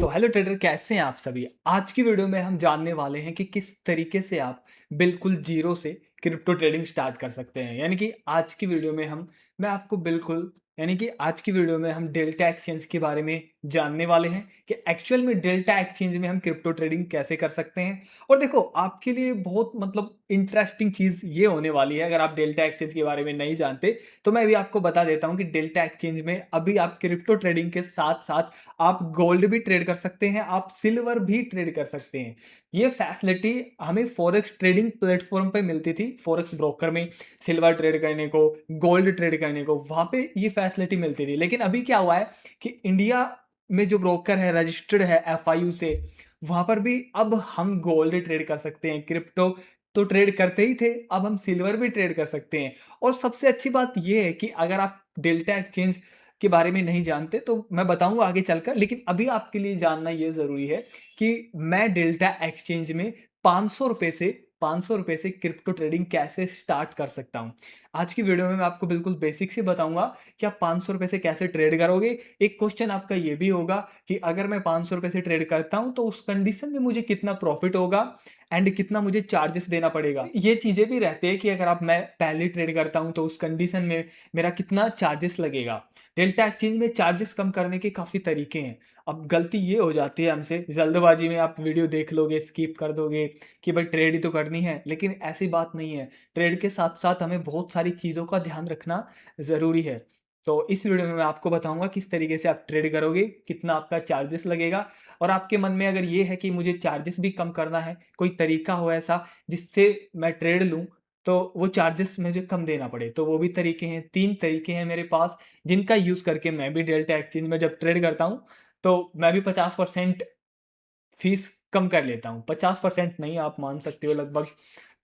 Hello trader, कैसे हैं आप सभी। आज की वीडियो में हम जानने वाले हैं कि किस तरीके से आप बिल्कुल जीरो से क्रिप्टो ट्रेडिंग स्टार्ट कर सकते हैं। यानी कि आज की वीडियो में मैं आपको बिल्कुल यानी कि आज की वीडियो में हम डेल्टा एक्सचेंज के बारे में जानने वाले हैं कि एक्चुअल में डेल्टा एक्सचेंज में हम क्रिप्टो ट्रेडिंग कैसे कर सकते हैं। और देखो, आपके लिए बहुत इंटरेस्टिंग चीज़ ये होने वाली है। अगर आप डेल्टा एक्सचेंज के बारे में नहीं जानते तो मैं भी आपको बता देता हूँ कि डेल्टा एक्सचेंज में अभी आप क्रिप्टो ट्रेडिंग के साथ साथ आप गोल्ड भी ट्रेड कर सकते हैं, आप सिल्वर भी ट्रेड कर सकते हैं। ये फैसिलिटी हमें फॉरेक्स ट्रेडिंग प्लेटफॉर्म पे मिलती थी, फॉरेक्स ब्रोकर में सिल्वर ट्रेड करने को, गोल्ड ट्रेड करने को, वहाँ पे ये फैसिलिटी मिलती थी। लेकिन अभी क्या हुआ है कि इंडिया में जो ब्रोकर है, रजिस्टर्ड है एफआईयू से, वहाँ पर भी अब हम गोल्ड ट्रेड कर सकते हैं। क्रिप्टो तो ट्रेड करते ही थे, अब हम सिल्वर भी ट्रेड कर सकते हैं। और सबसे अच्छी बात ये है कि अगर आप डेल्टा एक्सचेंज के बारे में नहीं जानते तो मैं बताऊंगा आगे चलकर, लेकिन अभी आपके लिए जानना ये ज़रूरी है कि मैं डेल्टा एक्सचेंज में 500 रुपये से 500 रुपये से क्रिप्टो ट्रेडिंग कैसे स्टार्ट कर सकता हूं। आज की वीडियो में मैं आपको बिल्कुल बेसिक से बताऊंगा कि आप 500 रुपये से कैसे ट्रेड करोगे। एक क्वेश्चन आपका ये भी होगा कि अगर मैं 500 रुपये से ट्रेड करता हूं तो उस कंडीशन में मुझे कितना प्रॉफिट होगा एंड कितना मुझे चार्जेस देना पड़ेगा। ये चीज़ें भी रहते हैं कि अगर मैं पहले ट्रेड करता हूं तो उस कंडीशन में मेरा कितना चार्जेस लगेगा। डेल्टा एक्सचेंज में चार्जेस कम करने के काफ़ी तरीके हैं। अब गलती ये हो जाती है हमसे, जल्दबाजी में आप वीडियो देख लोगे, स्किप कर दोगे कि भाई ट्रेड ही तो करनी है, लेकिन ऐसी बात नहीं है। ट्रेड के साथ साथ हमें बहुत सारी चीज़ों का ध्यान रखना ज़रूरी है। तो इस वीडियो में मैं आपको बताऊंगा किस तरीके से आप ट्रेड करोगे, कितना आपका चार्जेस लगेगा। और आपके मन में अगर ये है कि मुझे चार्जेस भी कम करना है, कोई तरीका हो ऐसा जिससे मैं ट्रेड लूँ तो वो चार्जेस मुझे कम देना पड़े, तो वो भी तरीके हैं। 3 तरीके हैं मेरे पास जिनका यूज़ करके मैं भी डेल्टा एक्सचेंज में जब ट्रेड करता हूँ, तो मैं भी 50% फीस कम कर लेता हूँ। 50% नहीं, आप मान सकते हो लगभग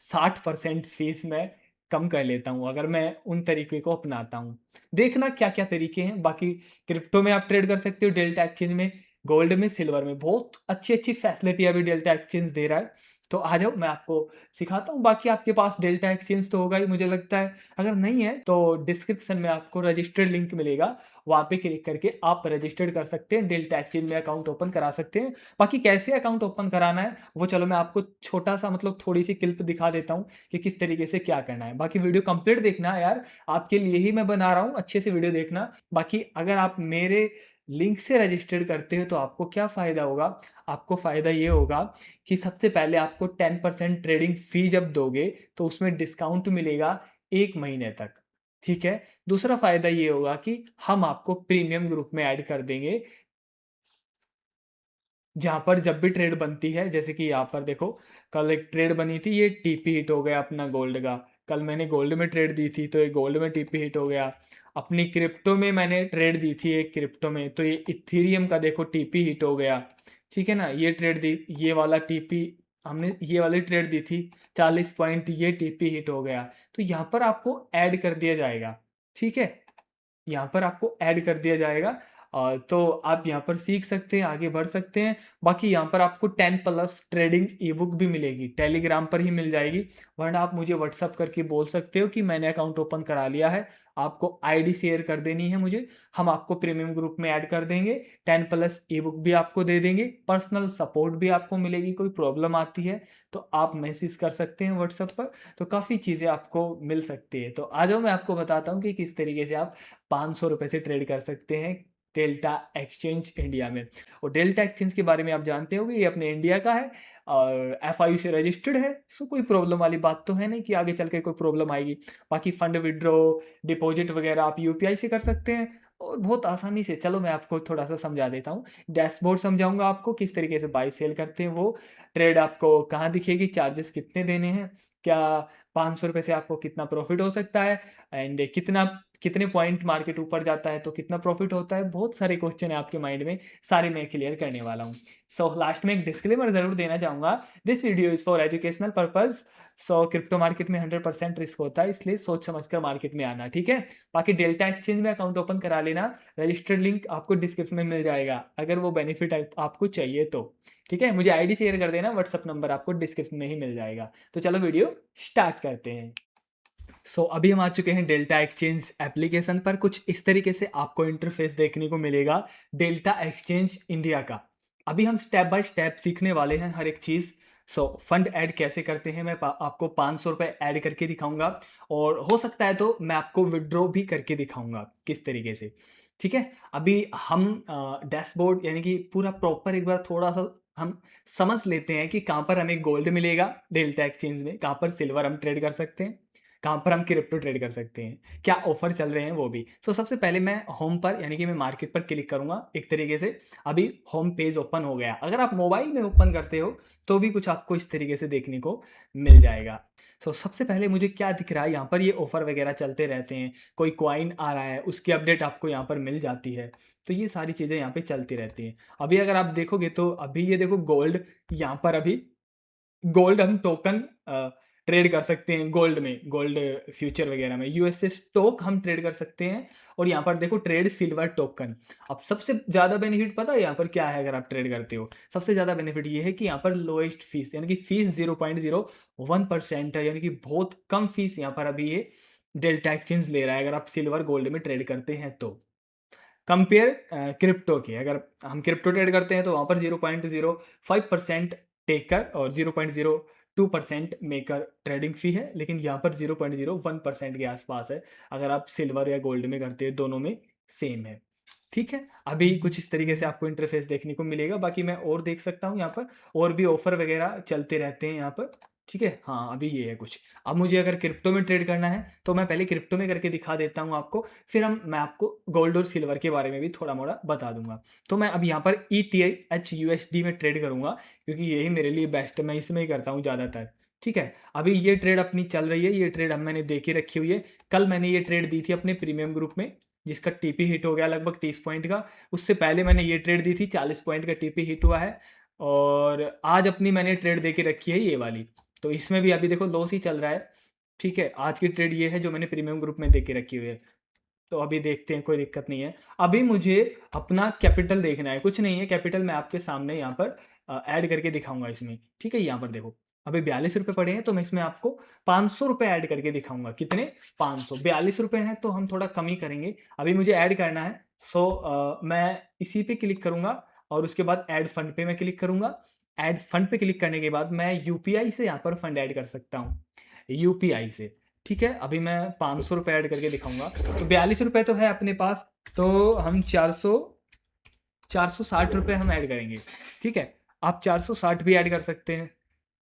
60% फीस मैं कम कर लेता हूँ, अगर मैं उन तरीके को अपनाता हूँ। देखना क्या-क्या तरीके हैं। बाकी क्रिप्टो में आप ट्रेड कर सकते हो, डेल्टा एक्सचेंज में, गोल्ड में, सिल्वर में। बहुत अच्छी-अच्छी फैसिलिटी अभी डेल्टा एक्सचेंज दे रहा है। तो आ जाओ, मैं आपको सिखाता हूँ। बाकी आपके पास डेल्टा एक्सचेंज तो होगा ही मुझे लगता है। अगर नहीं है तो डिस्क्रिप्शन में आपको रजिस्टर्ड लिंक मिलेगा, वहाँ पे क्लिक करके आप रजिस्टर्ड कर सकते हैं, डेल्टा एक्सचेंज में अकाउंट ओपन करा सकते हैं। बाकी कैसे अकाउंट ओपन कराना है वो चलो मैं आपको छोटा-सा थोड़ी सी क्लिप दिखा देता हूँ कि किस तरीके से क्या करना है। बाकी वीडियो कंप्लीट देखना है यार, आपके लिए ही मैं बना रहा हूँ, अच्छे से वीडियो देखना। बाकी अगर आप मेरे लिंक से रजिस्टर्ड करते हो तो आपको क्या फ़ायदा होगा? आपको फ़ायदा ये होगा कि सबसे पहले आपको 10% ट्रेडिंग फ़ी जब दोगे तो उसमें डिस्काउंट मिलेगा 1 महीने तक, ठीक है? दूसरा फ़ायदा ये होगा कि हम आपको प्रीमियम ग्रुप में ऐड कर देंगे, जहाँ पर जब भी ट्रेड बनती है, जैसे कि यहाँ पर देखो, कल एक ट्रेड बनी थी, ये टीपी हिट हो गया अपना गोल्ड का। कल मैंने गोल्ड में ट्रेड दी थी तो ये गोल्ड में टीपी हिट हो गया। अपनी क्रिप्टो में मैंने ट्रेड दी थी एक क्रिप्टो में, तो ये इथीरियम का देखो टीपी हिट हो गया। ठीक है ना, ये ट्रेड दी, ये वाला टीपी, हमने ये वाली ट्रेड दी थी 40 पॉइंट, ये टीपी हिट हो गया। तो यहाँ पर आपको ऐड कर दिया जाएगा, ठीक है? यहाँ पर आपको ऐड कर दिया जाएगा। तो आप यहाँ पर सीख सकते हैं, आगे बढ़ सकते हैं। बाकी यहाँ पर आपको 10 प्लस ट्रेडिंग ई-बुक भी मिलेगी, टेलीग्राम पर ही मिल जाएगी, वरना आप मुझे व्हाट्सअप करके बोल सकते हो कि मैंने अकाउंट ओपन करा लिया है, आपको आईडी शेयर कर देनी है मुझे, हम आपको प्रीमियम ग्रुप में ऐड कर देंगे, 10 प्लस ई-बुक भी आपको दे देंगे, पर्सनल सपोर्ट भी आपको मिलेगी, कोई प्रॉब्लम आती है तो आप मैसेज कर सकते हैं व्हाट्सएप पर। तो काफ़ी चीज़ें आपको मिल सकती है। तो आ जाओ, मैं आपको बताता हूँ कि किस तरीके से आप 500 रुपये से ट्रेड कर सकते हैं डेल्टा एक्सचेंज इंडिया में। और डेल्टा एक्सचेंज के बारे में आप जानते होंगे, ये अपने इंडिया का है और एफआईयू से रजिस्टर्ड है, सो कोई प्रॉब्लम वाली बात तो है नहीं कि आगे चल के कोई प्रॉब्लम आएगी। बाकी फंड विड्रॉ, डिपॉजिट वगैरह आप यूपीआई से कर सकते हैं और बहुत आसानी से। चलो मैं आपको थोड़ा सा समझा देता हूँ, डैशबोर्ड समझाऊंगा आपको किस तरीके से बाई सेल करते हैं, वो ट्रेड आपको कहाँ दिखेगी, चार्जेस कितने देने हैं, क्या 500 रुपये से आपको कितना प्रॉफिट हो सकता है, एंड कितने पॉइंट मार्केट ऊपर जाता है तो कितना प्रॉफिट होता है। बहुत सारे क्वेश्चन है आपके माइंड में, सारे मैं क्लियर करने वाला हूँ। सो लास्ट में एक डिस्क्लेमर जरूर देना चाहूँगा, this video is for educational purpose. So crypto market में 100% रिस्क होता है, इसलिए सोच समझकर मार्केट में आना, ठीक है? बाकी डेल्टा एक्सचेंज में अकाउंट ओपन करा लेना, रजिस्टर्ड लिंक आपको डिस्क्रिप्शन में मिल जाएगा अगर वो बेनिफिट आपको चाहिए तो, ठीक है? मुझे आईडी शेयर कर देना, व्हाट्सअप नंबर आपको डिस्क्रिप्शन में ही मिल जाएगा। तो चलो वीडियो स्टार्ट करते हैं। अभी हम आ चुके हैं डेल्टा एक्सचेंज एप्लीकेशन पर। कुछ इस तरीके से आपको इंटरफेस देखने को मिलेगा डेल्टा एक्सचेंज इंडिया का। अभी हम स्टेप बाय स्टेप सीखने वाले हैं हर एक चीज़। सो फंड ऐड कैसे करते हैं, मैं आपको ₹500 ऐड करके दिखाऊंगा, और हो सकता है तो मैं आपको विड्रॉ भी करके दिखाऊंगा किस तरीके से। ठीक है, अभी हम डैशबोर्ड यानी कि पूरा प्रॉपर एक बार थोड़ा सा हम समझ लेते हैं कि कहाँ पर हमें गोल्ड मिलेगा डेल्टा एक्सचेंज में, कहाँ पर सिल्वर हम ट्रेड कर सकते हैं, कहाँ पर हम क्रिप्टो ट्रेड कर सकते हैं, क्या ऑफर चल रहे हैं वो भी। सो सबसे पहले मैं होम पर यानी कि मैं मार्केट पर क्लिक करूंगा एक तरीके से। अभी होम पेज ओपन हो गया। अगर आप मोबाइल में ओपन करते हो तो भी कुछ आपको इस तरीके से देखने को मिल जाएगा। सो सबसे पहले मुझे क्या दिख रहा है यहाँ पर, ये ऑफर वगैरह चलते रहते हैं, कोई कॉइन आ रहा है उसकी अपडेट आपको यहाँ पर मिल जाती है। तो ये सारी चीज़ें यहाँ पे चलती रहती हैं। अभी अगर आप देखोगे तो अभी ये देखो गोल्ड, यहाँ पर अभी गोल्ड हम टोकन ट्रेड कर सकते हैं गोल्ड में, गोल्ड फ्यूचर वगैरह में यूएसए स्टॉक हम ट्रेड कर सकते हैं। और यहाँ पर देखो ट्रेड सिल्वर टोकन। अब सबसे ज़्यादा बेनिफिट पता है यहाँ पर क्या है, अगर आप ट्रेड करते हो सबसे ज़्यादा बेनिफिट ये है कि यहाँ पर लोएस्ट फीस, यानी कि फीस 0.01% है, यानी कि बहुत कम फीस यहाँ पर अभी ये डेल्टा एक्सचेंज ले रहा है अगर आप सिल्वर गोल्ड में ट्रेड करते हैं तो। कंपेयर क्रिप्टो की, अगर हम क्रिप्टो ट्रेड करते हैं तो वहाँ पर 0.05% टेकर और 0.02% मेकर ट्रेडिंग फी है, लेकिन यहाँ पर 0.01% के आसपास है अगर आप सिल्वर या गोल्ड में करते हैं, दोनों में सेम है। ठीक है, अभी कुछ इस तरीके से आपको इंटरफेस देखने को मिलेगा। बाकी मैं और देख सकता हूँ यहाँ पर, और भी ऑफर वगैरह चलते रहते हैं यहाँ पर। ठीक है, हाँ अभी ये है कुछ। अब मुझे अगर क्रिप्टो में ट्रेड करना है तो मैं पहले क्रिप्टो में करके दिखा देता हूँ आपको, फिर मैं आपको गोल्ड और सिल्वर के बारे में भी थोड़ा मोड़ा बता दूंगा। तो मैं अब यहाँ पर ETH USD में ट्रेड करूँगा, क्योंकि यही मेरे लिए बेस्ट है, मैं इसमें ही करता हूँ ज़्यादातर। ठीक है, अभी ये ट्रेड अपनी चल रही है, ये ट्रेड हम मैंने दे के रखी हुई है। कल मैंने ये ट्रेड दी थी अपने प्रीमियम ग्रुप में, जिसका टीपी हिट हो गया लगभग 30 पॉइंट का। उससे पहले मैंने ये ट्रेड दी थी, 40 पॉइंट का टीपी हिट हुआ है। और आज अपनी मैंने ट्रेड दे के रखी है ये वाली, तो इसमें भी अभी देखो लॉस ही चल रहा है। ठीक है, आज की ट्रेड ये है जो मैंने प्रीमियम ग्रुप में दे के रखी हुई है। तो अभी देखते हैं, कोई दिक्कत नहीं है। अभी मुझे अपना कैपिटल देखना है, कुछ नहीं है कैपिटल, मैं आपके सामने यहाँ पर ऐड करके दिखाऊंगा इसमें। ठीक है, यहाँ पर देखो अभी 42 रुपये पड़े हैं, तो मैं इसमें आपको 500 रुपये ऐड करके दिखाऊंगा। कितने? 500। 42 रुपये हैं तो हम थोड़ा कम ही करेंगे। अभी मुझे ऐड करना है, सो मैं इसी पे क्लिक करूंगा और उसके बाद ऐड फंड पे मैं क्लिक करूंगा। ऐड फंड पे क्लिक करने के बाद मैं यूपीआई से यहाँ पर फंड ऐड कर सकता हूँ, यूपीआई से। ठीक है, अभी मैं 500 रुपये ऐड करके दिखाऊंगा। तो 42 रुपये तो है अपने पास, तो हम 460 रुपये हम ऐड करेंगे। ठीक है, आप 460 भी ऐड कर सकते हैं।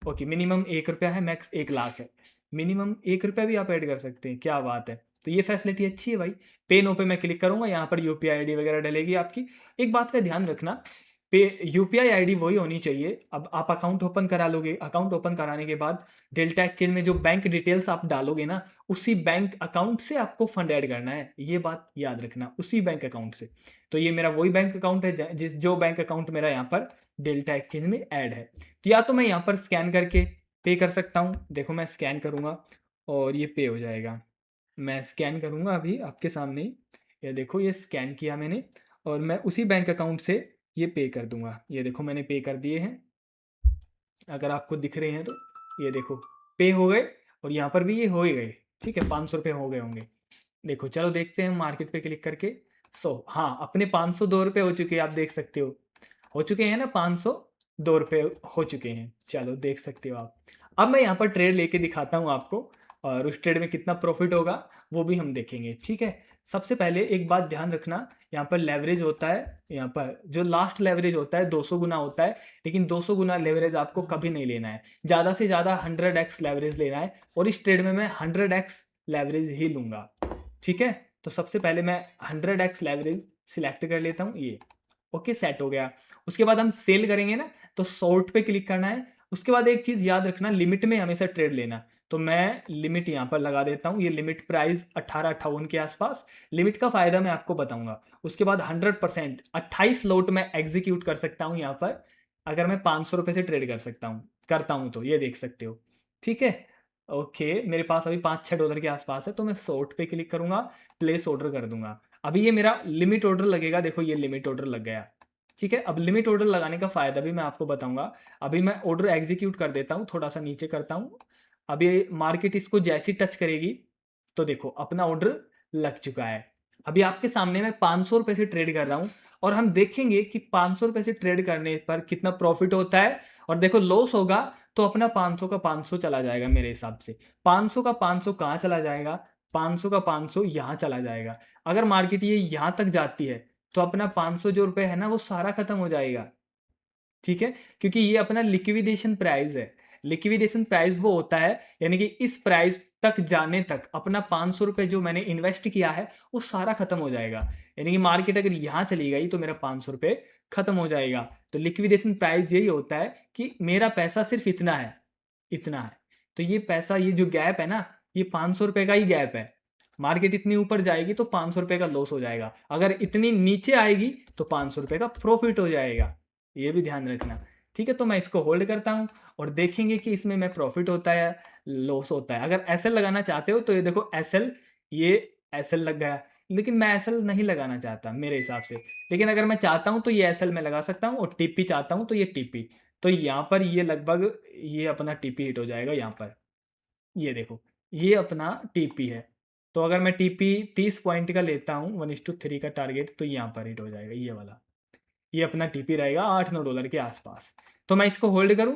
ओके, मिनिमम 1 रुपया है, मैक्स 1 लाख है। मिनिमम 1 रुपया भी आप ऐड कर सकते हैं, क्या बात है। तो ये फैसिलिटी अच्छी है भाई। पे नो पे मैं क्लिक करूंगा, यहाँ पर यूपीआई आईडी वगैरह डलेगी आपकी। एक बात का ध्यान रखना, पे यूपीआई आईडी वही होनी चाहिए। अब आप अकाउंट ओपन करा लोगे, अकाउंट ओपन कराने के बाद डेल्टा एक्सचेंज में जो बैंक डिटेल्स आप डालोगे ना, उसी बैंक अकाउंट से आपको फंड ऐड करना है, ये बात याद रखना, उसी बैंक अकाउंट से। तो ये मेरा वही बैंक अकाउंट है जो बैंक अकाउंट मेरा यहाँ पर डेल्टा एक्सचेंज में ऐड है। तो या तो मैं यहाँ पर स्कैन करके पे कर सकता हूँ, देखो मैं स्कैन करूँगा और ये पे हो जाएगा। मैं स्कैन करूँगा अभी आपके सामने ही, ये देखो ये स्कैन किया मैंने, और मैं उसी बैंक अकाउंट से ये पे कर दूंगा। ये देखो मैंने पे कर दिए हैं, अगर आपको दिख रहे हैं तो ये देखो पे हो गए, और यहाँ पर भी ये हो ही गए। ठीक है, 500 रुपये हो गए होंगे। देखो चलो देखते हैं मार्केट पे क्लिक करके। हाँ, अपने 502 रुपये हो चुके हैं, आप देख सकते हो चुके हैं ना, 502 रुपये हो चुके हैं। चलो देख सकते हो आप। अब मैं यहाँ पर ट्रेड लेके दिखाता हूँ आपको, और उस ट्रेड में कितना प्रॉफिट होगा वो भी हम देखेंगे। ठीक है, सबसे पहले एक बात ध्यान रखना, यहाँ पर लेवरेज होता है, यहाँ पर जो लास्ट लेवरेज होता है 200 गुना होता है, लेकिन 200 गुना लेवरेज आपको कभी नहीं लेना है, ज़्यादा से ज़्यादा 100x लेवरेज लेना है, और इस ट्रेड में मैं 100x लेवरेज ही लूँगा। ठीक है, तो सबसे पहले मैं 100x लेवरेज सिलेक्ट कर लेता हूँ, ये ओके सेट हो गया। उसके बाद हम सेल करेंगे ना, तो शॉर्ट पे क्लिक करना है। उसके बाद एक चीज़ याद रखना, लिमिट में हमेशा ट्रेड लेना। तो मैं लिमिट यहाँ पर लगा देता हूँ, ये लिमिट प्राइस 1858 के आसपास। लिमिट का फ़ायदा मैं आपको बताऊंगा। उसके बाद 100% 28 लोट मैं एग्जीक्यूट कर सकता हूँ यहाँ पर, अगर मैं 500 रुपये से ट्रेड कर सकता हूँ करता हूँ तो ये देख सकते हो। ठीक है, ओके मेरे पास अभी $5-6 के आसपास है, तो मैं शॉर्ट पे क्लिक करूँगा, प्लेस ऑर्डर कर दूंगा। अभी ये मेरा लिमिट ऑर्डर लगेगा, देखो ये लिमिट ऑर्डर लग गया। ठीक है, अब लिमिट ऑर्डर लगाने का फ़ायदा भी मैं आपको बताऊंगा। अभी मैं ऑर्डर एग्जीक्यूट कर देता हूँ, थोड़ा सा नीचे करता हूँ। अभी मार्केट इसको जैसी टच करेगी तो देखो अपना ऑर्डर लग चुका है। अभी आपके सामने मैं 500 रुपये से ट्रेड कर रहा हूँ, और हम देखेंगे कि 500 रुपए से ट्रेड करने पर कितना प्रॉफिट होता है। और देखो लॉस होगा तो अपना 500 का 500 चला जाएगा मेरे हिसाब से। 500 का 500 कहाँ चला जाएगा? 500 का 500 यहाँ चला जाएगा। अगर मार्केट ये यहाँ तक जाती है तो अपना 500 जो रुपए है ना वो सारा खत्म हो जाएगा। ठीक है, क्योंकि ये अपना लिक्विडेशन प्राइस है। लिक्विडेशन प्राइस वो होता है यानी कि इस प्राइस तक जाने तक अपना 500 रुपए जो मैंने इन्वेस्ट किया है वो सारा खत्म हो जाएगा। यानी कि मार्केट अगर यहाँ चली गई तो मेरा 500 रुपए खत्म हो जाएगा। तो लिक्विडेशन प्राइस यही होता है कि मेरा पैसा सिर्फ इतना है, इतना है। तो ये पैसा, ये जो गैप है ना, ये 500 रुपए का ही गैप है। मार्केट इतनी ऊपर जाएगी तो 500 रुपए का लॉस हो जाएगा, अगर इतनी नीचे आएगी तो 500 रुपए का प्रॉफिट हो जाएगा। ये भी ध्यान रखना। ठीक है, तो मैं इसको होल्ड करता हूँ और देखेंगे कि इसमें मैं प्रॉफिट होता है लॉस होता है। अगर एसएल लगाना चाहते हो तो ये देखो एसएल, ये एसएल लग गया, लेकिन मैं एसएल नहीं लगाना चाहता मेरे हिसाब से। लेकिन अगर मैं चाहता हूँ तो ये एसएल में लगा सकता हूँ, और टीपी चाहता हूँ तो ये टीपी। तो यहाँ पर ये लगभग ये अपना टीपी हिट हो जाएगा यहाँ पर। ये देखो ये अपना टीपी है। तो अगर मैं टीपी 30 पॉइंट का लेता हूँ 1:3 का टारगेट, तो यहाँ पर हिट हो जाएगा ये वाला। ये अपना टीपी रहेगा $8-9 के आसपास। तो मैं इसको होल्ड करूं,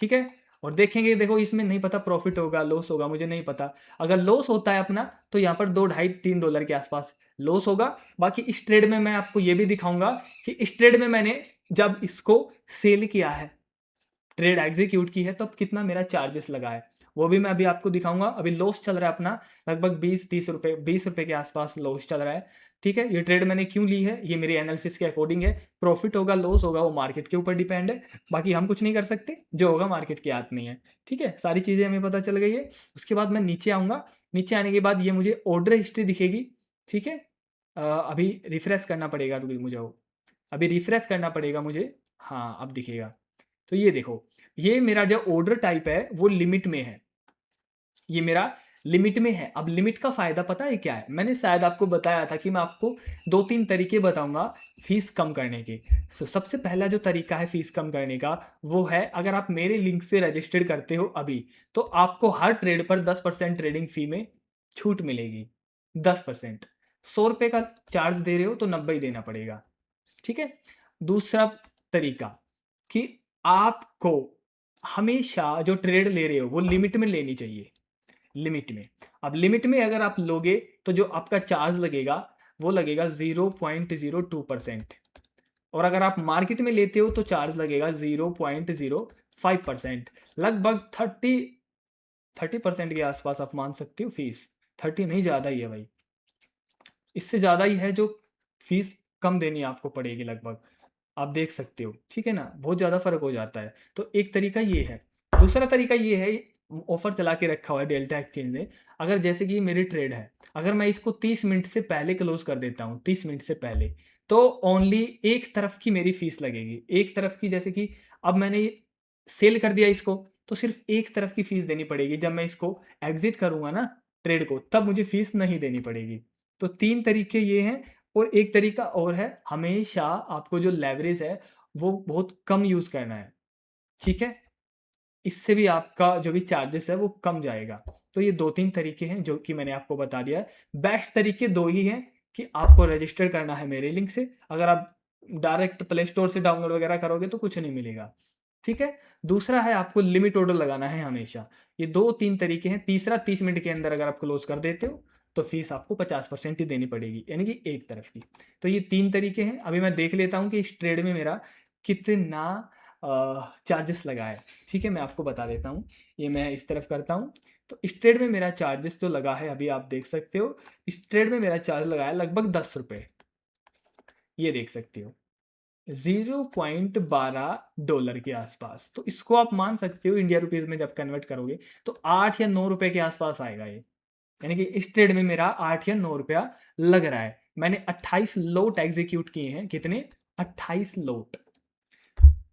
ठीक है, और देखेंगे। देखो इसमें नहीं पता प्रॉफिट होगा लॉस होगा, मुझे नहीं पता। अगर लॉस होता है अपना तो यहाँ पर 2 ढाई $3 के आसपास लॉस होगा। बाकी इस ट्रेड में मैं आपको ये भी दिखाऊंगा कि इस ट्रेड में मैंने जब इसको सेल किया है, ट्रेड एग्जीक्यूट की है, तो अब कितना मेरा चार्जेस लगा है वो भी मैं अभी आपको दिखाऊंगा। अभी लॉस चल रहा है अपना लगभग 20-30 रुपए, 20 रुपए के आसपास लॉस चल रहा है। ठीक है, ये ट्रेड मैंने क्यों ली है ये मेरे एनालिसिस के अकॉर्डिंग है। प्रॉफिट होगा लॉस होगा वो मार्केट के ऊपर डिपेंड है, बाकी हम कुछ नहीं कर सकते, जो होगा मार्केट के हाथ में है। ठीक है, सारी चीज़ें हमें पता चल गई है। उसके बाद मैं नीचे आऊँगा, नीचे आने के बाद ये मुझे ऑर्डर हिस्ट्री दिखेगी। ठीक है, अभी रिफ्रेश करना पड़ेगा, रुकिए मुझे वो अभी रिफ्रेश करना पड़ेगा मुझे। हाँ अब दिखेगा। तो ये देखो, ये मेरा जो ऑर्डर टाइप है वो लिमिट में है, ये मेरा लिमिट में है। अब लिमिट का फ़ायदा पता है क्या है? मैंने शायद आपको बताया था कि मैं आपको 2-3 तरीके बताऊँगा फ़ीस कम करने के। सबसे पहला जो तरीका है फ़ीस कम करने का, वो है अगर आप मेरे लिंक से रजिस्टर्ड करते हो अभी, तो आपको हर ट्रेड पर 10% ट्रेडिंग फ़ी में छूट मिलेगी। 10%। ₹100 का चार्ज दे रहे हो तो 90 ही देना पड़ेगा। ठीक है? दूसरा तरीका कि आपको हमेशा जो ट्रेड ले रहे हो वो लिमिट में लेनी चाहिए, लिमिट में। अब लिमिट में अगर आप लोगे तो जो आपका चार्ज लगेगा वो लगेगा 0.02%, और अगर आप मार्केट में लेते हो तो चार्ज लगेगा 0.05%। लगभग 30% के आसपास आप मान सकते हो फीस। 30 नहीं, ज़्यादा ही है भाई, इससे ज़्यादा ही है जो फीस कम देनी आपको पड़ेगी लगभग। आप देख सकते हो, ठीक है ना, बहुत ज़्यादा फ़र्क हो जाता है। तो एक तरीका ये है। दूसरा तरीका ये है, ऑफ़र चला के रखा हुआ है डेल्टा एक्सचेंज ने। अगर जैसे कि मेरी ट्रेड है, अगर मैं इसको 30 मिनट से पहले क्लोज़ कर देता हूँ, 30 मिनट से पहले, तो ओनली एक तरफ की मेरी फ़ीस लगेगी। एक तरफ की, जैसे कि अब मैंने सेल कर दिया इसको, तो सिर्फ़ एक तरफ की फ़ीस देनी पड़ेगी। जब मैं इसको एग्ज़िट करूँगा ना ट्रेड को, तब मुझे फ़ीस नहीं देनी पड़ेगी। तो 3 तरीके ये हैं। और एक तरीका और है, हमेशा आपको जो लेवरेज है वो बहुत कम यूज़ करना है, ठीक है? इससे भी आपका जो भी चार्जेस है वो कम जाएगा। तो ये 2-3 तरीके हैं जो कि मैंने आपको बता दिया है। बेस्ट तरीके 2 ही हैं कि आपको रजिस्टर करना है मेरे लिंक से। अगर आप डायरेक्ट प्ले स्टोर से डाउनलोड वगैरह करोगे तो कुछ नहीं मिलेगा, ठीक है? दूसरा है आपको लिमिट ऑर्डर लगाना है हमेशा। ये 2-3 तरीके हैं। तीसरा 30 मिनट के अंदर अगर आप क्लोज़ कर देते हो तो फ़ीस आपको 50% ही देनी पड़ेगी, यानी कि एक तरफ की। तो ये 3 तरीके हैं। अभी मैं देख लेता हूँ कि इस ट्रेड में मेरा कितना चार्जेस लगा है, ठीक है? मैं आपको बता देता हूँ। ये मैं इस तरफ करता हूँ, तो इस ट्रेड में मेरा चार्जेस जो लगा है अभी आप देख सकते हो, इस ट्रेड में मेरा चार्ज लगा है लगभग ₹10। ये देख सकते हो। $0.12 के आसपास। तो इसको आप मान सकते हो इंडिया रुपीज़ में जब कन्वर्ट करोगे तो 8 या 9 रुपए के आसपास आएगा ये। यानी कि इस ट्रेड में मेरा 8 या 9 रुपया लग रहा है। मैंने 28 लोट एग्जीक्यूट किए हैं। कितने? 28 लोट।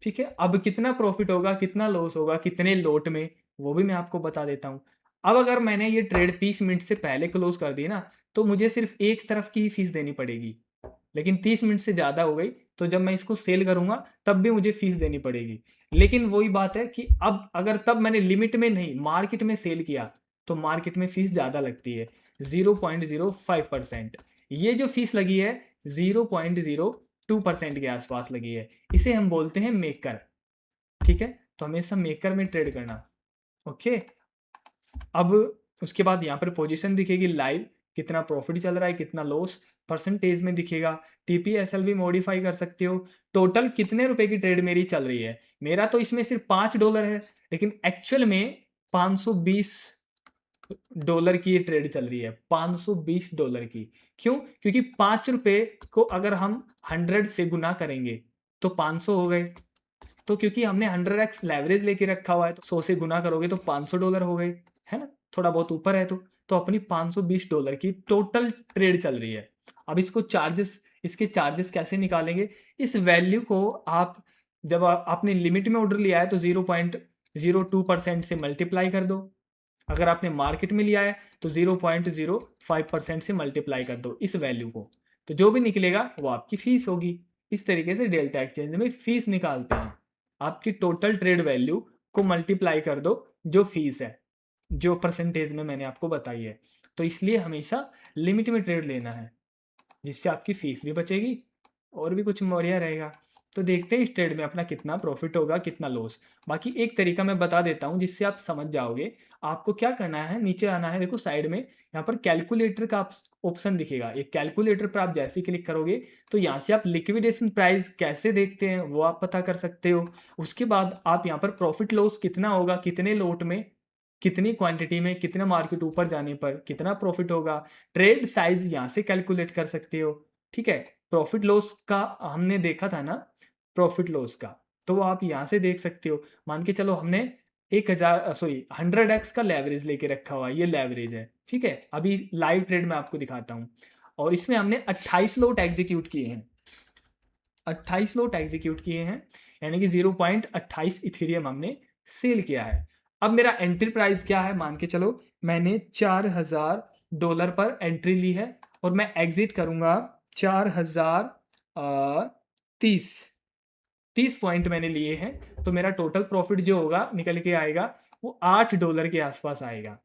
ठीक है, अब कितना प्रॉफिट होगा, कितना लॉस होगा, कितने लोट में, वो भी मैं आपको बता देता हूँ। अब अगर मैंने ये ट्रेड 30 मिनट से पहले क्लोज कर दी ना, तो मुझे सिर्फ एक तरफ की ही फीस देनी पड़ेगी। लेकिन 30 मिनट से ज़्यादा हो गई तो जब मैं इसको सेल करूँगा तब भी मुझे फ़ीस देनी पड़ेगी। लेकिन वही बात है कि अब अगर तब मैंने लिमिट में नहीं, मार्केट में सेल किया, तो मार्केट में फ़ीस ज़्यादा लगती है, 0.05%। ये जो फ़ीस लगी है 0.05 2% के आसपास लगी है। इसे हम बोलते हैं मेकर, ठीक है। तो हमेशा मेकर में ट्रेड करना, ओके। अब उसके बाद यहाँ पर पोजीशन दिखेगी लाइव, कितना प्रॉफिट चल रहा है, कितना लॉस, परसेंटेज में दिखेगा। टीपीएसएल भी मॉडिफाई कर सकते हो। टोटल कितने रुपए की ट्रेड मेरी चल रही है, मेरा तो इसमें सिर्फ $5 है, लेकिन एक्चुअल में $520 की ये ट्रेड चल रही है, $520 की। क्यों? क्योंकि ₹5 को अगर हम 100 से गुना करेंगे तो 500 हो गए। तो क्योंकि हमने 100x लेवरेज लेके रखा हुआ है, तो 100 से गुना करोगे तो $500 हो गए, है ना। थोड़ा बहुत ऊपर है तो अपनी $520 की टोटल ट्रेड चल रही है। अब इसके चार्जेस कैसे निकालेंगे? इस वैल्यू को आप जब आपने लिमिट में ऑर्डर लिया है तो 0.02% से मल्टीप्लाई कर दो। अगर आपने मार्केट में लिया है तो 0.05% से मल्टीप्लाई कर दो इस वैल्यू को, तो जो भी निकलेगा वो आपकी फीस होगी। इस तरीके से डेल्टा एक्सचेंज में फीस निकालते हैं। आपकी टोटल ट्रेड वैल्यू को मल्टीप्लाई कर दो जो फीस है, जो परसेंटेज में मैंने आपको बताई है। तो इसलिए हमेशा लिमिट में ट्रेड लेना है, जिससे आपकी फीस भी बचेगी और भी कुछ बढ़िया रहेगा। तो देखते हैं इस ट्रेड में अपना कितना प्रॉफिट होगा, कितना लॉस। बाकी एक तरीका मैं बता देता हूँ जिससे आप समझ जाओगे। आपको क्या करना है, नीचे आना है, देखो साइड में यहाँ पर कैलकुलेटर का ऑप्शन दिखेगा। एक कैलकुलेटर पर आप जैसे ही क्लिक करोगे तो यहाँ से आप लिक्विडेशन प्राइस कैसे देखते हैं वो आप पता कर सकते हो। उसके बाद आप यहाँ पर प्रॉफिट लॉस कितना होगा, कितने लोट में, कितनी क्वांटिटी में, कितना मार्केट ऊपर जाने पर कितना प्रॉफिट होगा, ट्रेड साइज यहाँ से कैलकुलेट कर सकते हो, ठीक है। प्रॉफिट लॉस का हमने देखा था ना, प्रॉफिट लॉस का, तो वो आप यहाँ से देख सकते हो। मान के चलो हमने 100x का लेवरेज लेके रखा हुआ है, ये लेवरेज है, ठीक है। अभी लाइव ट्रेड में आपको दिखाता हूँ, और इसमें हमने 28 लोट एग्जीक्यूट किए हैं, 28 लोट एग्जीक्यूट किए हैं, यानी कि 0.28 इथेरियम हमने सेल किया है। अब मेरा एंट्री प्राइस क्या है, मान के चलो मैंने $4000 पर एंट्री ली है और मैं एग्जिट करूंगा 4030 पॉइंट मैंने लिए हैं। तो मेरा टोटल प्रॉफिट जो होगा निकल के आएगा वो $8 के आसपास आएगा।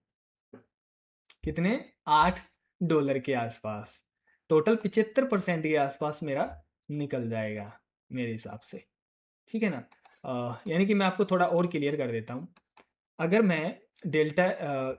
कितने? $8 के आसपास। टोटल 75% के आसपास मेरा निकल जाएगा मेरे हिसाब से, ठीक है ना। यानी कि मैं आपको थोड़ा और क्लियर कर देता हूँ। अगर मैं डेल्टा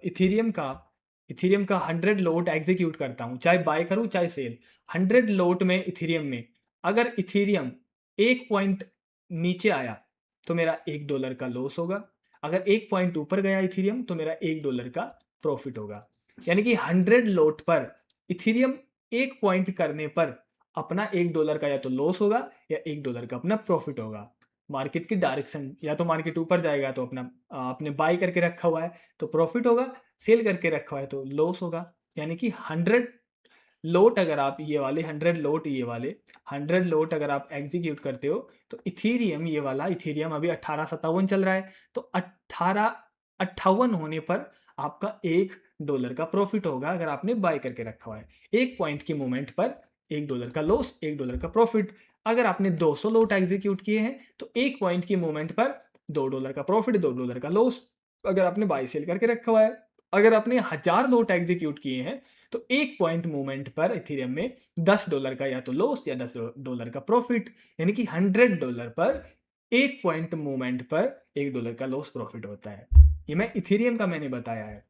इथीरियम का 100 लोट एग्जीक्यूट करता हूँ, चाहे बाय करूँ चाहे सेल, 100 लोट में इथीरियम में, अगर इथीरियम 1 पॉइंट नीचे आया तो मेरा $1 का लॉस होगा। अगर 1 पॉइंट ऊपर गया इथीरियम तो मेरा $1 का प्रॉफिट होगा। यानी कि 100 लोट पर इथीरियम 1 पॉइंट करने पर अपना $1 का या तो लॉस होगा या $1 का अपना प्रॉफिट होगा। मार्केट की डायरेक्शन, या तो मार्केट ऊपर जाएगा तो अपना आपने बाय करके रखा हुआ है तो प्रॉफिट होगा, सेल करके रखा हुआ है तो लॉस होगा। यानी कि 100 लोट अगर आप ये वाले 100 लोट अगर आप एग्जीक्यूट करते हो तो इथीरियम, ये वाला इथीरियम अभी 1857 चल रहा है, तो 1858 होने पर आपका $1 का प्रॉफिट होगा अगर आपने बाय करके रखा हुआ है। 1 पॉइंट की मूवमेंट पर $1 का लॉस, $1 का प्रॉफिट। अगर आपने 200 लोट एग्जीक्यूट किए हैं तो 1 पॉइंट की मूवमेंट पर $2 का प्रॉफिट, $2 का लॉस अगर आपने बाय सेल करके रखा हुआ है। अगर आपने 1000 लोट एग्जीक्यूट किए हैं तो 1 पॉइंट मूवमेंट पर इथेरियम में $10 का या तो लॉस या $10 का प्रॉफिट। यानी कि $100 पर 1 पॉइंट मूवमेंट पर $1 का लॉस प्रॉफिट होता है। ये मैं इथेरियम का मैंने बताया है,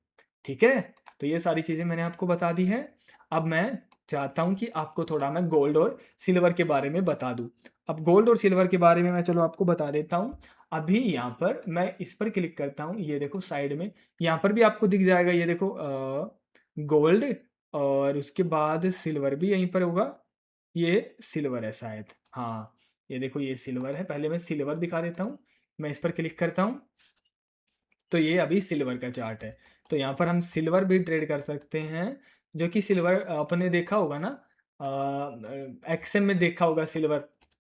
ठीक है। तो ये सारी चीज़ें मैंने आपको बता दी है। अब मैं चाहता हूँ कि आपको थोड़ा मैं गोल्ड और सिल्वर के बारे में बता दूँ। अब गोल्ड और सिल्वर के बारे में मैं चलो आपको बता देता हूँ। अभी यहाँ पर मैं इस पर क्लिक करता हूँ, ये देखो साइड में, यहाँ पर भी आपको दिख जाएगा, ये देखो गोल्ड, और उसके बाद सिल्वर भी यहीं पर होगा। ये सिल्वर है शायद, हाँ ये देखो ये सिल्वर है। पहले मैं सिल्वर दिखा देता हूँ, मैं इस पर क्लिक करता हूँ तो ये अभी सिल्वर का चार्ट है। तो यहाँ पर हम सिल्वर भी ट्रेड कर सकते हैं, जो कि सिल्वर आपने देखा होगा ना, एक्सएम में देखा होगा सिल्वर,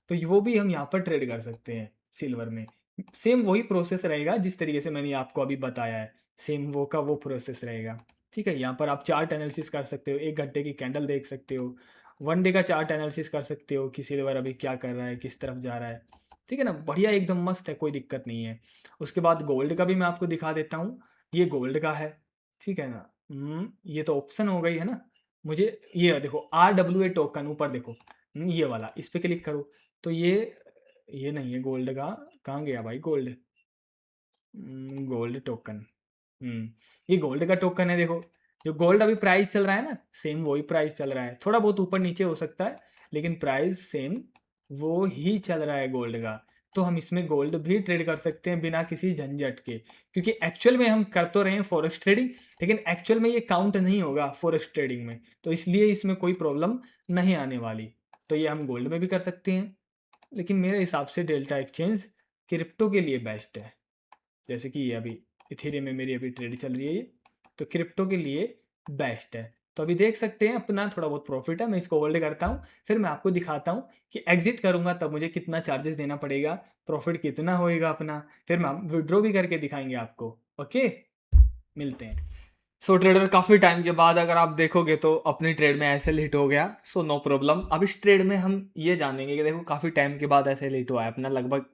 तो वो भी हम यहाँ पर ट्रेड कर सकते हैं सिल्वर में। सेम वही प्रोसेस रहेगा जिस तरीके से मैंने आपको अभी बताया है, सेम वो का वो प्रोसेस रहेगा, ठीक है। यहाँ पर आप चार्ट एनालिसिस कर सकते हो, 1 घंटे की कैंडल देख सकते हो, 1 डे का चार्ट एनालिसिस कर सकते हो कि सिल्वर अभी क्या कर रहा है, किस तरफ जा रहा है, ठीक है ना। बढ़िया एकदम मस्त है, कोई दिक्कत नहीं है। उसके बाद गोल्ड का भी मैं आपको दिखा देता हूँ, ये गोल्ड का है, ठीक है ना। ये तो ऑप्शन हो गई है ना। मुझे ये देखो RWA टोकन ऊपर देखो, ये वाला इस पे क्लिक करो तो ये नहीं है गोल्ड का। कहाँ गया भाई गोल्ड? Gold token. हम्म ये गोल्ड का टोकन है देखो। जो गोल्ड अभी प्राइस चल रहा है ना, सेम वही प्राइस चल रहा है, थोड़ा बहुत ऊपर नीचे हो सकता है, लेकिन प्राइस सेम वो ही चल रहा है गोल्ड का। तो हम इसमें गोल्ड भी ट्रेड कर सकते हैं बिना किसी झंझट के, क्योंकि एक्चुअल में हम कर तो रहे हैं फॉरेक्स ट्रेडिंग, लेकिन एक्चुअल में ये काउंट नहीं होगा फॉरेक्स ट्रेडिंग में, तो इसलिए इसमें कोई प्रॉब्लम नहीं आने वाली। तो ये हम गोल्ड में भी कर सकते हैं, लेकिन मेरे हिसाब से डेल्टा एक्सचेंज क्रिप्टो के लिए बेस्ट है। जैसे कि ये अभी इथेरियम में मेरी अभी ट्रेड चल रही है ये, तो क्रिप्टो के लिए बेस्ट है। तो अभी देख सकते हैं अपना थोड़ा बहुत प्रॉफिट है, मैं इसको होल्ड करता हूँ, फिर मैं आपको दिखाता हूँ कि एग्जिट करूँगा तब मुझे कितना चार्जेस देना पड़ेगा, प्रॉफिट कितना होएगा अपना, फिर हम विड्रॉ भी करके दिखाएंगे आपको। ओके, मिलते हैं। सो ट्रेडर, काफ़ी टाइम के बाद अगर आप देखोगे तो अपनी ट्रेड में ऐसे हिट हो गया। So no problem. अब इस ट्रेड में हम ये जानेंगे कि देखो काफ़ी टाइम के बाद ऐसे हिट हुआ है अपना, लगभग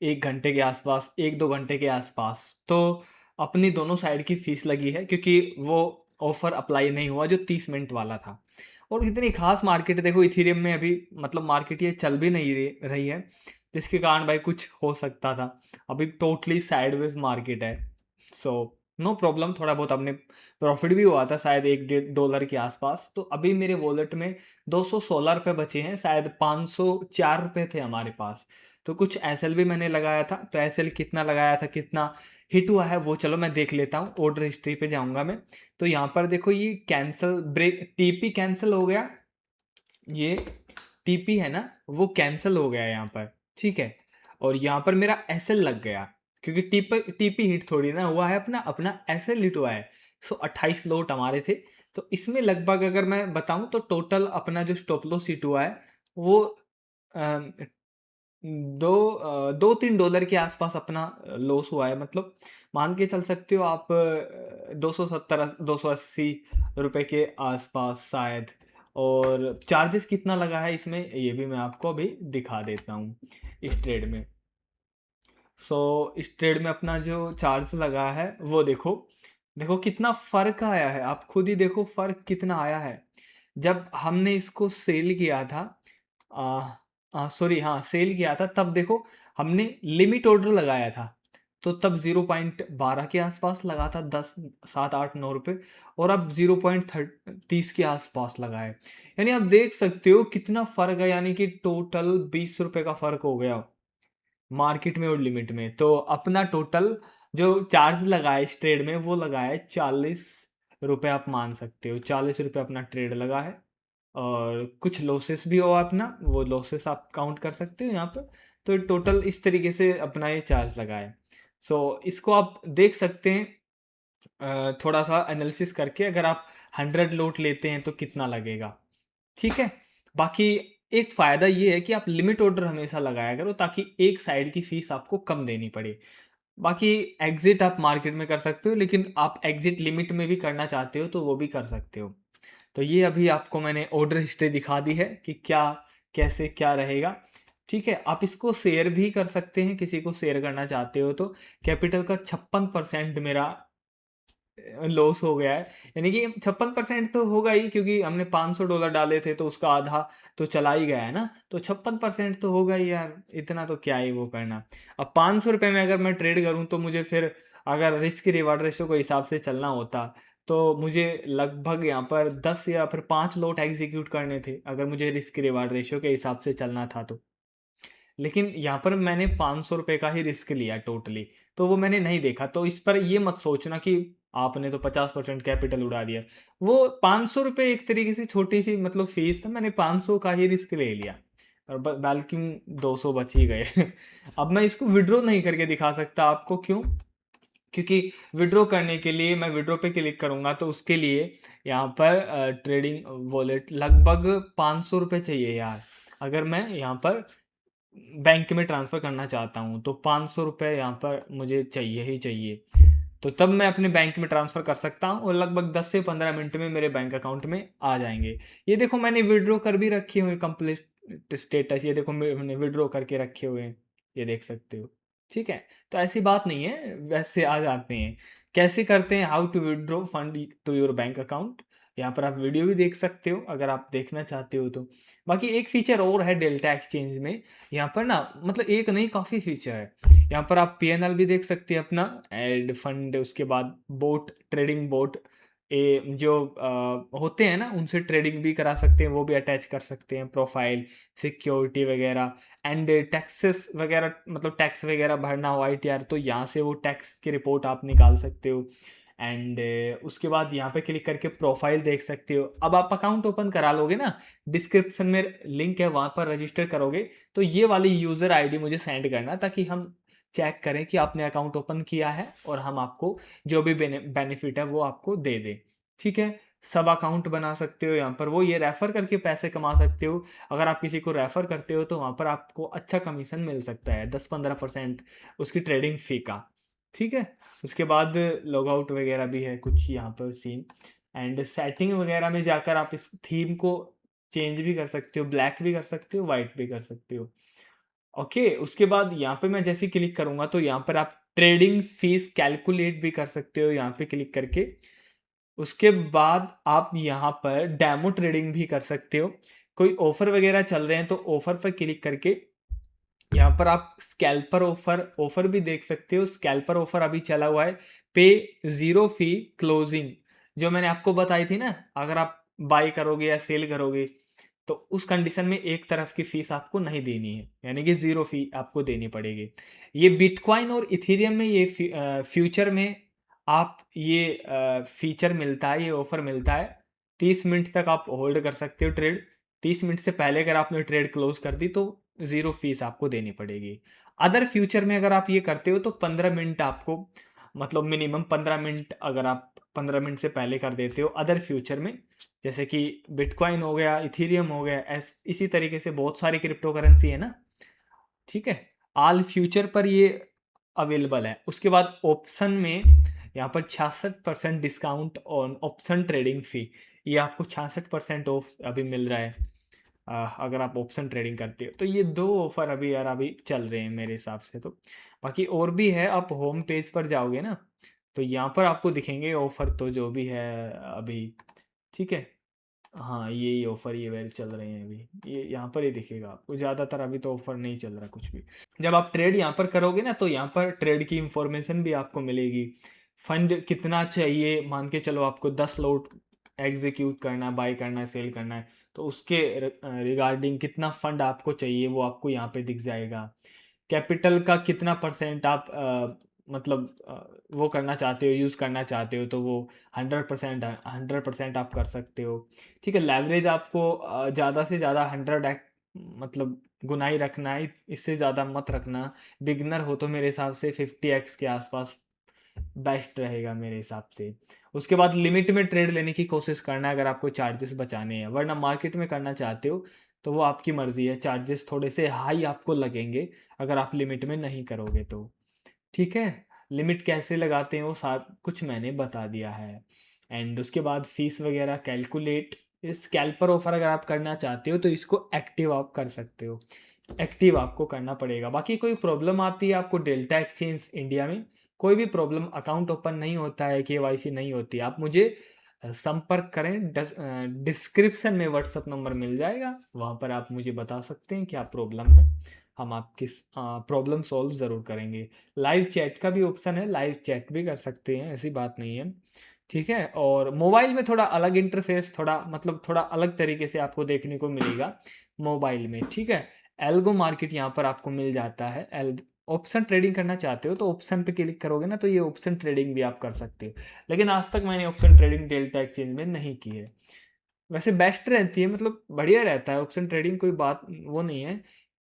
1 घंटे के आसपास, 1-2 घंटे के आसपास। तो अपनी दोनों साइड की फीस लगी है, क्योंकि वो ऑफर अप्लाई नहीं हुआ जो 30 मिनट वाला था। और इतनी खास मार्केट है देखो इथीरियम में अभी, मतलब मार्केट ये चल भी नहीं रही है, जिसके कारण भाई कुछ हो सकता था। अभी टोटली साइडवेज मार्केट है। सो नो प्रॉब्लम, थोड़ा बहुत अपने प्रॉफिट भी हुआ था शायद $1-1.5 के आसपास। तो अभी मेरे वॉलेट में ₹216 बचे हैं, शायद ₹504 थे हमारे पास। तो कुछ एसएल भी मैंने लगाया था, तो एसएल कितना लगाया था, कितना हिट हुआ है वो चलो मैं देख लेता हूँ। ऑर्डर हिस्ट्री पे जाऊंगा मैं, तो यहाँ पर देखो ये कैंसिल ब्रेक टीपी कैंसिल हो गया, ये टीपी है ना वो कैंसिल हो गया यहाँ पर, ठीक है। और यहाँ पर मेरा एसएल लग गया, क्योंकि टीपी टीपी हिट थोड़ी ना हुआ है, अपना अपना एसएल हिट हुआ है। 28 लोट हमारे थे, तो इसमें लगभग अगर मैं बताऊं तो टोटल अपना जो स्टॉप लॉस हिट हुआ है वो अ, 2-3 डॉलर के आसपास अपना लॉस हुआ है। मतलब मान के चल सकते हो आप 270-280 रुपए के आसपास शायद। और चार्जेस कितना लगा है इसमें ये भी मैं आपको अभी दिखा देता हूँ इस ट्रेड में। सो इस ट्रेड में अपना जो चार्ज लगा है वो देखो, देखो कितना फर्क आया है, आप खुद ही देखो फर्क कितना आया है। जब हमने इसको सेल किया था, सॉरी हाँ सेल किया था, तब देखो हमने लिमिट ऑर्डर लगाया था, तो तब 0.12 के आसपास लगा था, 10, 7, 8, 9 रुपए। और अब 0.30 के आसपास लगा है। यानी आप देख सकते हो कितना फर्क है, यानी कि टोटल 20 रुपए का फर्क हो गया मार्केट में और लिमिट में। तो अपना टोटल जो चार्ज लगा है इस ट्रेड में वो लगा है 40 रुपये, आप मान सकते हो 40 रुपये अपना ट्रेड लगा है। और कुछ लॉसेस भी हो अपना, वो लॉसेस आप काउंट कर सकते हो यहाँ पर। तो टोटल इस तरीके से अपना ये चार्ज लगा है। सो इसको आप देख सकते हैं थोड़ा सा एनालिसिस करके, अगर आप 100 लोट लेते हैं तो कितना लगेगा, ठीक है। बाकी एक फ़ायदा ये है कि आप लिमिट ऑर्डर हमेशा लगाया करो, ताकि एक साइड की फ़ीस आपको कम देनी पड़े। बाकी एग्ज़िट आप मार्केट में कर सकते हो, लेकिन आप एग्ज़िट लिमिट में भी करना चाहते हो तो वो भी कर सकते हो। तो ये अभी आपको मैंने ऑर्डर हिस्ट्री दिखा दी है कि क्या कैसे क्या रहेगा, ठीक है। आप इसको शेयर भी कर सकते हैं, किसी को शेयर करना चाहते हो तो। कैपिटल का 56% मेरा लॉस हो गया है, यानी कि 56% तो होगा ही, क्योंकि हमने $500 डाले थे तो उसका आधा तो चला ही गया है ना, तो 56% तो होगा ही यार, इतना तो क्या ही वो करना। अब ₹500 में अगर मैं ट्रेड करूं तो मुझे फिर, अगर रिस्क रिवार्ड रेशो के हिसाब से चलना होता तो मुझे लगभग यहाँ पर 10 या फिर 5 लॉट एग्जीक्यूट करने थे, अगर मुझे रिस्क रिवार्ड रेशो के हिसाब से चलना था तो। लेकिन यहाँ पर मैंने ₹500 का ही रिस्क लिया टोटली, तो वो मैंने नहीं देखा। तो इस पर ये मत सोचना कि आपने तो 50% कैपिटल उड़ा दिया। वो ₹500 एक तरीके से छोटी सी मतलब फीस था, मैंने 500 का ही रिस्क ले लिया, और बल्कि 200 बच ही गए। अब मैं इसको विड्रॉ नहीं करके दिखा सकता आपको, क्यों? क्योंकि विड्रॉ करने के लिए मैं विड्रॉ पे क्लिक करूँगा तो उसके लिए यहाँ पर ट्रेडिंग वॉलेट लगभग ₹500 चाहिए यार। अगर मैं यहाँ पर बैंक में ट्रांसफ़र करना चाहता हूँ तो ₹500 यहाँ पर मुझे चाहिए ही चाहिए। तो तब मैं अपने बैंक में ट्रांसफ़र कर सकता हूँ, और लगभग 10 से 15 मिनट में मेरे बैंक अकाउंट में आ जाएंगे। ये देखो मैंने विड्रॉ कर भी रखे हुए कंप्लीट स्टेटस, ये देखो मैंने विड्रॉ करके रखे हुए हैं, ये देख सकते हो, ठीक है। तो ऐसी बात नहीं है, वैसे आ जाते हैं। कैसे करते हैं, how to withdraw fund to your bank account. यहाँ पर आप वीडियो भी देख सकते हो अगर आप देखना चाहते हो तो। बाकी एक फीचर और है डेल्टा एक्सचेंज में, यहाँ पर ना मतलब एक नहीं काफ़ी फीचर है। यहाँ पर आप पीएनएल भी देख सकते हैं अपना, एड फंड, उसके बाद बोट, ट्रेडिंग बोट, जो होते हैं ना उनसे ट्रेडिंग भी करा सकते हैं, वो भी अटैच कर सकते हैं, प्रोफाइल, सिक्योरिटी वगैरह, एंड टैक्सेस वगैरह, मतलब टैक्स वगैरह भरना हो आईटीआर, तो यहाँ से वो टैक्स की रिपोर्ट आप निकाल सकते हो। एंड उसके बाद यहाँ पे क्लिक करके प्रोफाइल देख सकते हो। अब आप अकाउंट ओपन करा लोगे ना, डिस्क्रिप्शन में लिंक है, वहाँ पर रजिस्टर करोगे तो ये वाली यूज़र आईडी मुझे सेंड करना, ताकि हम चेक करें कि आपने अकाउंट ओपन किया है और हम आपको जो भी बेनिफिट है वो आपको दे दें। ठीक है, सब अकाउंट बना सकते हो यहाँ पर, वो ये रेफ़र करके पैसे कमा सकते हो। अगर आप किसी को रेफ़र करते हो तो वहाँ पर आपको अच्छा कमीशन मिल सकता है, 10-15% उसकी ट्रेडिंग फ़ी का। ठीक है, उसके बाद लॉग आउट वगैरह भी है कुछ यहाँ पर सीन, एंड सेटिंग वगैरह में जाकर आप इस थीम को चेंज भी कर सकते हो, ब्लैक भी कर सकते हो, वाइट भी कर सकते हो। ओके, उसके बाद यहाँ पे मैं जैसे क्लिक करूँगा तो यहाँ पर आप ट्रेडिंग फीस कैलकुलेट भी कर सकते हो यहाँ पे क्लिक करके। उसके बाद आप यहाँ पर डेमो ट्रेडिंग भी कर सकते हो। कोई ऑफर वगैरह चल रहे हैं तो ऑफर पर क्लिक करके यहाँ पर आप स्कैल्पर ऑफर ऑफर भी देख सकते हो। स्कैल्पर ऑफर अभी चला हुआ है, पे ज़ीरो फी क्लोजिंग, जो मैंने आपको बताई थी ना, अगर आप बाई करोगे या सेल करोगे तो उस कंडीशन में एक तरफ की फीस आपको नहीं देनी है, यानी कि ज़ीरो फी आपको देनी पड़ेगी। ये बिटकॉइन और इथेरियम में ये फ्यूचर में आप ये फीचर मिलता है, ये ऑफर मिलता है। 30 मिनट तक आप होल्ड कर सकते हो ट्रेड। 30 मिनट से पहले अगर आपने ट्रेड क्लोज कर दी तो ज़ीरो फीस आपको देनी पड़ेगी। अदर फ्यूचर में अगर आप ये करते हो तो 15 मिनट आपको, मतलब मिनिमम 15 मिनट, अगर आप 15 मिनट से पहले कर देते हो अदर फ्यूचर में, जैसे कि बिटकॉइन हो गया, इथेरियम हो गया, इसी तरीके से बहुत सारी क्रिप्टो करेंसी है ना। ठीक है, ऑल फ्यूचर पर ये अवेलेबल है। उसके बाद ऑप्शन में यहाँ पर 66% डिस्काउंट ऑन ऑप्शन ट्रेडिंग फी, ये आपको 66% ऑफ अभी मिल रहा है अगर आप ऑप्शन ट्रेडिंग करते हो तो। ये दो ऑफर अभी यार अभी चल रहे हैं मेरे हिसाब से तो। बाकी और भी है, आप होम पेज पर जाओगे ना तो यहाँ पर आपको दिखेंगे ऑफर तो जो भी है अभी। ठीक है, हाँ यही ऑफर ये वेल चल रहे हैं अभी, ये यहाँ पर ही दिखेगा आपको। ज़्यादातर अभी तो ऑफर नहीं चल रहा कुछ भी। जब आप ट्रेड यहाँ पर करोगे ना तो यहाँ पर ट्रेड की इंफॉर्मेशन भी आपको मिलेगी। फंड कितना चाहिए, मान के चलो आपको 10 लॉट एग्जीक्यूट करना है, बाई करना है, सेल करना है, तो उसके रिगार्डिंग कितना फंड आपको चाहिए वो आपको यहाँ पे दिख जाएगा। कैपिटल का कितना परसेंट आप मतलब वो करना चाहते हो, यूज़ करना चाहते हो, तो वो 100% आप कर सकते हो। ठीक है, लेवरेज आपको ज़्यादा से ज़्यादा 100x, मतलब गुना ही रखना है, इससे ज़्यादा मत रखना। बिगनर हो तो मेरे हिसाब से 50x के आसपास बेस्ट रहेगा मेरे हिसाब से। उसके बाद लिमिट में ट्रेड लेने की कोशिश करना है अगर आपको चार्जेस बचाने हैं, वरना मार्केट में करना चाहते हो तो वो आपकी मर्ज़ी है, चार्जेस थोड़े से हाई आपको लगेंगे अगर आप लिमिट में नहीं करोगे तो। ठीक है, लिमिट कैसे लगाते हैं वो सब कुछ मैंने बता दिया है। एंड उसके बाद फीस वगैरह कैलकुलेट, इस स्कैल्पर ऑफर अगर आप करना चाहते हो तो इसको एक्टिव आप कर सकते हो, एक्टिव आपको करना पड़ेगा। बाकी कोई प्रॉब्लम आती है आपको डेल्टा एक्सचेंज इंडिया में, कोई भी प्रॉब्लम, अकाउंट ओपन नहीं होता है, केवाईसी नहीं होती, आप मुझे संपर्क करें। डिस्क्रिप्शन में व्हाट्सअप नंबर मिल जाएगा, वहाँ पर आप मुझे बता सकते हैं क्या प्रॉब्लम है, हम आपकी प्रॉब्लम सॉल्व ज़रूर करेंगे। लाइव चैट का भी ऑप्शन है, लाइव चैट भी कर सकते हैं, ऐसी बात नहीं है। ठीक है, और मोबाइल में थोड़ा अलग इंटरफेस, थोड़ा मतलब थोड़ा अलग तरीके से आपको देखने को मिलेगा मोबाइल में। ठीक है, एल्गो मार्केट यहाँ पर आपको मिल जाता है। एल ऑप्शन ट्रेडिंग करना चाहते हो तो ऑप्शन पे क्लिक करोगे ना तो ये ऑप्शन ट्रेडिंग भी आप कर सकते हो, लेकिन आज तक मैंने ऑप्शन ट्रेडिंग डेल्टा एक्सचेंज में नहीं की है। वैसे बेस्ट रहती है, मतलब बढ़िया रहता है ऑप्शन ट्रेडिंग, कोई बात वो नहीं है।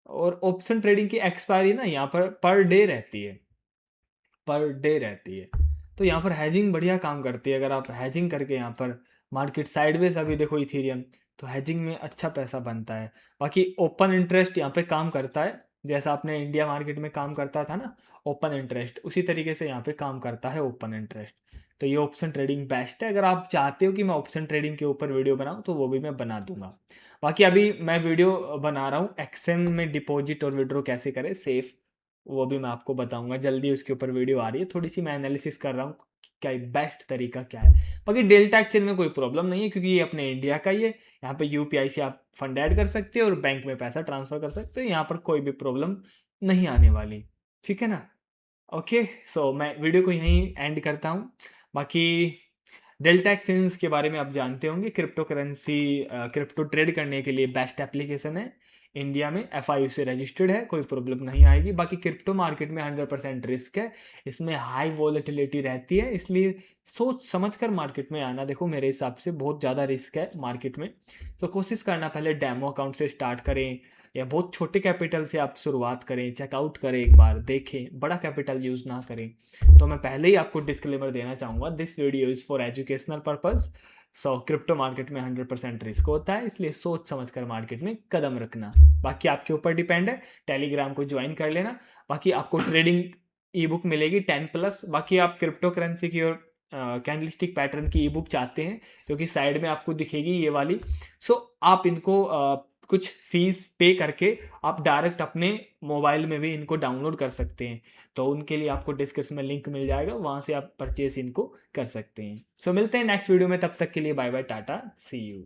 और ऑप्शन ट्रेडिंग की एक्सपायरी ना यहाँ पर डे रहती है, पर डे रहती है। तो यहाँ पर हैजिंग बढ़िया काम करती है, अगर आप हैजिंग करके यहाँ पर मार्केट साइडवेज अभी देखो इथेरियम, तो हैजिंग में अच्छा पैसा बनता है। बाकी ओपन इंटरेस्ट यहाँ पे काम करता है, जैसा आपने इंडिया मार्केट में काम करता था ना ओपन इंटरेस्ट, उसी तरीके से यहाँ पे काम करता है ओपन इंटरेस्ट। तो ये ऑप्शन ट्रेडिंग बेस्ट है। अगर आप चाहते हो कि मैं ऑप्शन ट्रेडिंग के ऊपर वीडियो बनाऊँ तो वो भी मैं बना दूंगा। बाकी अभी मैं वीडियो बना रहा हूँ एक्सएम में डिपॉजिट और विड्रॉ कैसे करें सेफ, वो भी मैं आपको बताऊंगा जल्दी, उसके ऊपर वीडियो आ रही है, थोड़ी सी मैं एनालिसिस कर रहा हूँ क्या बेस्ट तरीका क्या है। बाकी डेल्टा एक्सचेंज में कोई प्रॉब्लम नहीं है क्योंकि ये अपने इंडिया का ही है। यहाँ पे यूपीआई से आप फंड ऐड कर सकते हो और बैंक में पैसा ट्रांसफर कर सकते हो, यहाँ पर कोई भी प्रॉब्लम नहीं आने वाली। ठीक है ना। ओके, सो मैं वीडियो को यहीं एंड करता हूँ। बाकी डेल्टा एक्सचेंज के बारे में आप जानते होंगे, क्रिप्टो करेंसी क्रिप्टो ट्रेड करने के लिए बेस्ट एप्लीकेशन है। इंडिया में एफआईयू से रजिस्टर्ड है, कोई प्रॉब्लम नहीं आएगी। बाकी क्रिप्टो मार्केट में 100% रिस्क है, इसमें हाई वॉलेटिलिटी रहती है, इसलिए सोच समझ कर मार्केट में आना। देखो मेरे हिसाब से बहुत ज़्यादा रिस्क है मार्केट में, तो कोशिश करना पहले डेमो अकाउंट से स्टार्ट करें या बहुत छोटे कैपिटल से आप शुरुआत करें, चेकआउट करें, एक बार देखें, बड़ा कैपिटल यूज़ ना करें। तो मैं पहले ही आपको डिस्क्लेमर देना चाहूँगा, this video is for educational purpose. So crypto market में 100% रिस्क होता है, इसलिए सोच समझ कर मार्केट में कदम रखना। बाकी आपके ऊपर डिपेंड है, टेलीग्राम को ज्वाइन कर लेना। बाकी आपको ट्रेडिंग ई बुक मिलेगी 10+। बाकी आप क्रिप्टो करेंसी की और कैंडलस्टिक पैटर्न की ई बुक चाहते हैं जो कि साइड में आपको दिखेगी ये वाली, सो आप इनको कुछ फीस पे करके आप डायरेक्ट अपने मोबाइल में भी इनको डाउनलोड कर सकते हैं। तो उनके लिए आपको डिस्क्रिप्शन में लिंक मिल जाएगा, वहाँ से आप परचेस इनको कर सकते हैं। सो मिलते हैं नेक्स्ट वीडियो में, तब तक के लिए bye bye, tata, see you.